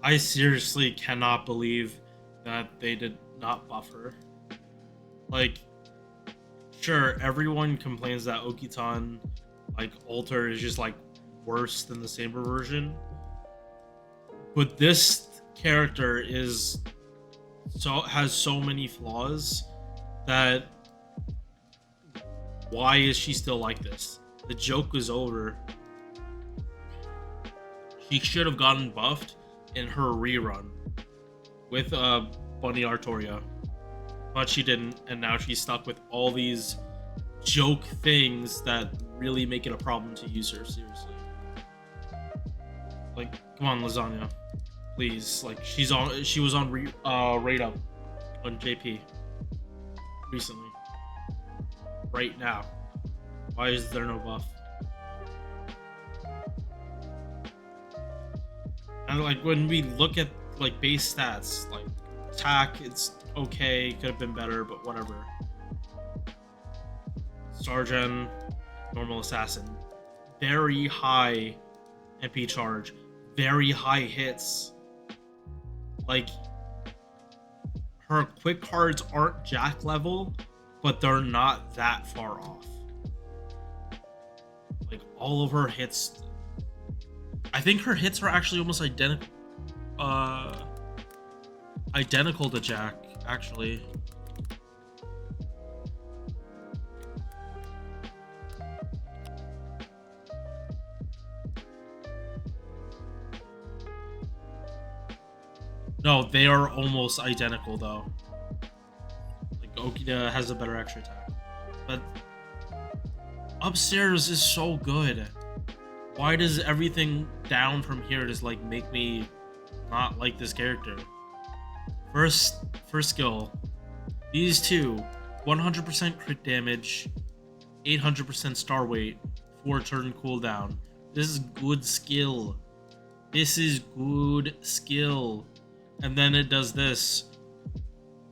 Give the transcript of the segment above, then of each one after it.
I seriously cannot believe that they did not buff her. Like, sure, everyone complains that Okitan, like, Alter is just, like, worse than the Saber version. But this character is has so many flaws that why is she still like this? The joke is over. She should have gotten buffed in her rerun with Bunny Artoria, but she didn't, and now she's stuck with all these joke things that really make it a problem to use her seriously. Like, come on, Lasagna, please. Like, she was on rate up on JP recently. Right now, why is there no buff? And like when we look at like base stats, like attack, it's okay, could have been better, but whatever. Sergeant, normal assassin, very high MP charge, very high hits. Like, her quick cards aren't Jack level, but they're not that far off. Like, all of her hits, I think her hits are actually almost identical to Jack, actually. No, they are almost identical though. Like, Okita has a better extra attack, but upstairs is so good. Why does everything down from here just like make me not like this character? First skill, these two, 100% crit damage, 800% star weight, 4 turn cooldown. This is good skill. This is good skill. And then it does this,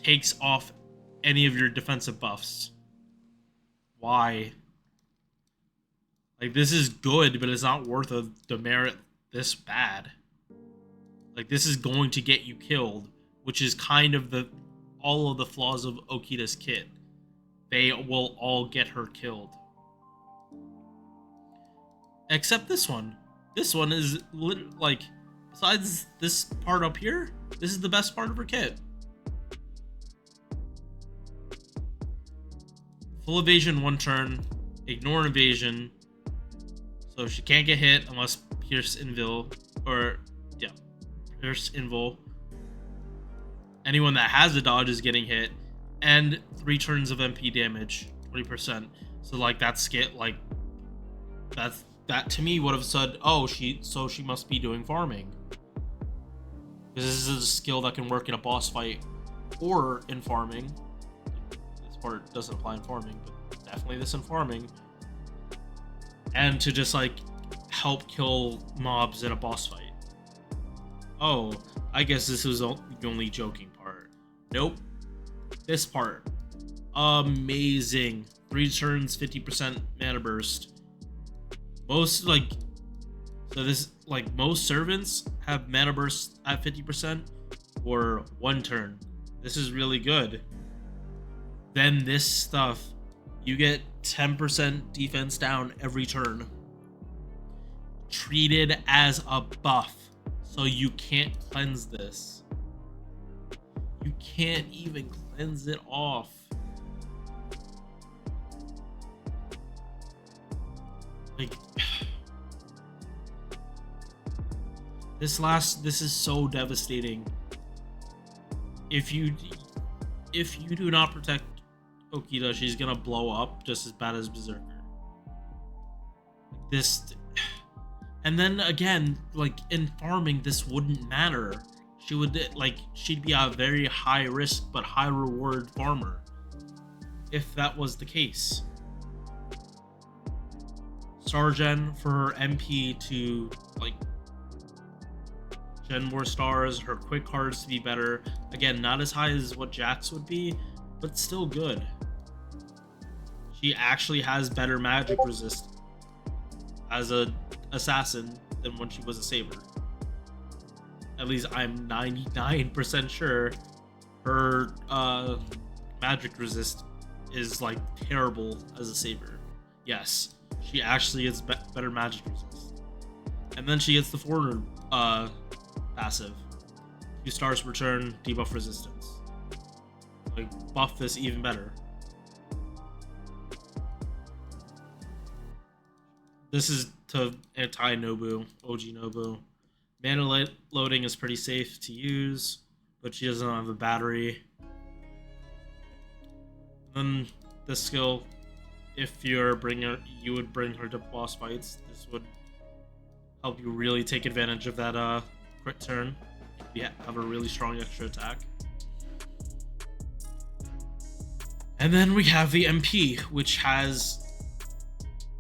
takes off any of your defensive buffs. Why? Like, this is good, but it's not worth a demerit this bad. Like, this is going to get you killed, which is kind of all of the flaws of Okita's kit. They will all get her killed. Except this one. This one is like, besides this part up here, this is the best part of her kit. Full evasion 1 turn, ignore evasion, so she can't get hit unless Pierce Invul, or yeah, Pierce Invul. Anyone that has a dodge is getting hit, and 3 turns of MP damage, 20%. So like that skit, like that to me would have said, oh, she must be doing farming. Because this is a skill that can work in a boss fight or in farming. This part doesn't apply in farming, but definitely this in farming. And to just like help kill mobs in a boss fight. Oh, I guess this was the only joking part. Nope. This part. Amazing. 3 turns, 50% mana burst. Most most servants have mana burst at 50% or 1 turn. This is really good. Then this stuff, you get 10% defense down every turn. Treated as a buff. So you can't cleanse this. You can't even cleanse it off. Like, this is so devastating. If you do not protect Okita, she's gonna blow up just as bad as Berserker. And then again, like in farming, this wouldn't matter. She'd be a very high risk but high reward farmer if that was the case. Sargen for her MP to like gen more stars, her quick cards to be better. Again, not as high as what Jax would be, but still good. She actually has better magic resist as a assassin than when she was a saber. At least I'm 99% sure her magic resist is like terrible as a saver. Yes, she actually is better magic resist. And then she gets the foreigner passive. 2 stars return debuff resistance. Like, buff this even better. This is to anti-Nobu, OG Nobu. Mana loading is pretty safe to use, but she doesn't have a battery. Then this skill, if you would bring her to boss fights. This would help you really take advantage of that crit turn. You have a really strong extra attack. And then we have the MP, which has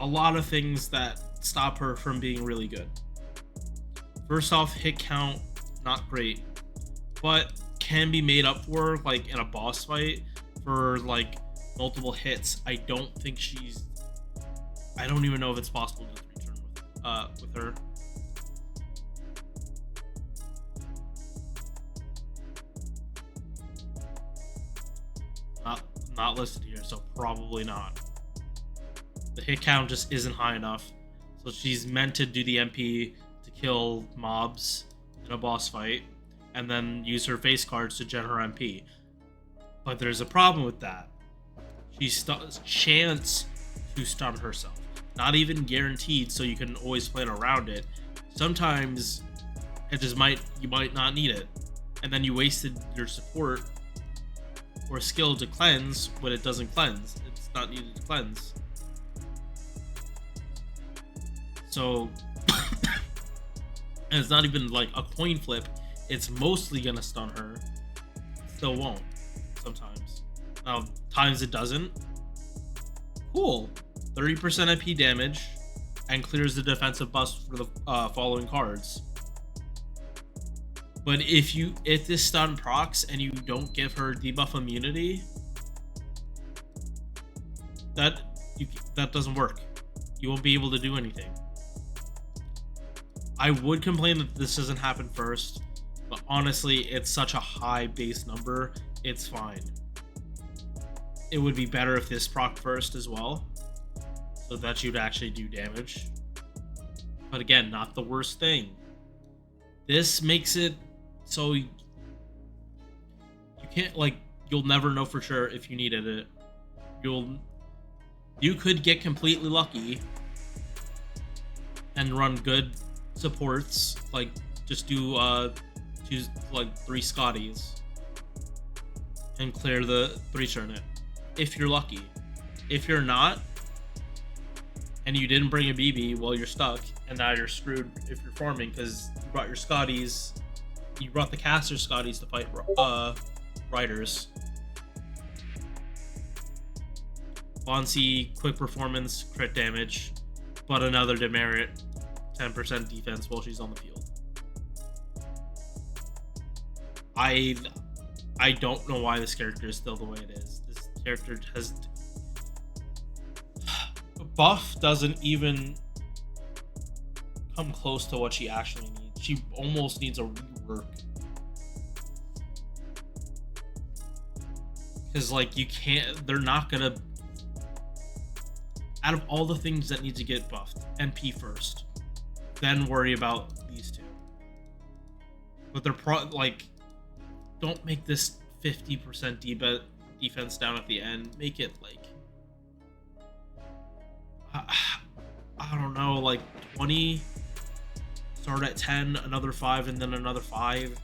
a lot of things that stop her from being really good. First off, hit count, not great, but can be made up for like in a boss fight for like multiple hits. I don't even know if it's possible to 3-turn with her. Not listed here, so probably not. The hit count just isn't high enough. So she's meant to do the MP to kill mobs in a boss fight, and then use her face cards to gen her MP. But there's a problem with that. She chance to stun herself. Not even guaranteed, so you can always plan around it. Sometimes you might not need it. And then you wasted your support or skill to cleanse when it doesn't cleanse. It's not needed to cleanse. So, and it's not even like a coin flip. It's mostly gonna stun her. Still won't. Sometimes. Now, times it doesn't. Cool. 30% MP damage and clears the defensive buffs for the following cards. But if this stun procs and you don't give her debuff immunity, that doesn't work. You won't be able to do anything. I would complain that this doesn't happen first, but honestly, it's such a high base number, it's fine. It would be better if this proc first as well, so that you'd actually do damage. But again, not the worst thing. This makes it so you can't, like, you'll never know for sure if you needed it. You could get completely lucky and run good supports, like just choose like 3 Scotties and clear the 3-turn it if you're lucky. If you're not, and you didn't bring a BB, well, you're stuck, and now you're screwed if you're farming because you brought your Scotties. You brought the caster Scotties to fight riders. Bonsi, quick performance, crit damage, but another demerit, 10% defense while she's on the field. I don't know why this character is still the way it is. This character has buff doesn't even come close to what she actually needs. She almost needs a rework. Because, like, they're not gonna, out of all the things that need to get buffed, NP first, then worry about these two. But they're don't make this 50% defense down at the end. Make it like, I don't know, like 20, start at 10, another 5, and then another 5.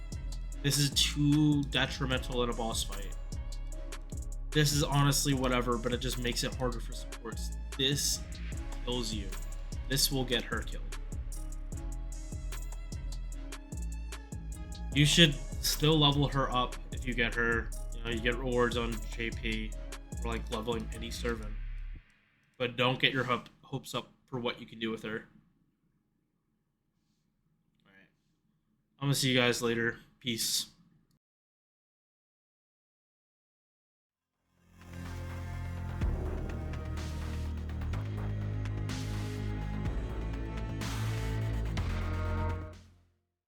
This is too detrimental in a boss fight. This is honestly whatever, but it just makes it harder for supports. This kills you. This will get her killed. You should still level her up if you get her. You know, you get rewards on JP for like leveling any servant. But don't get your hopes up for what you can do with her. Alright. I'm gonna see you guys later. Peace.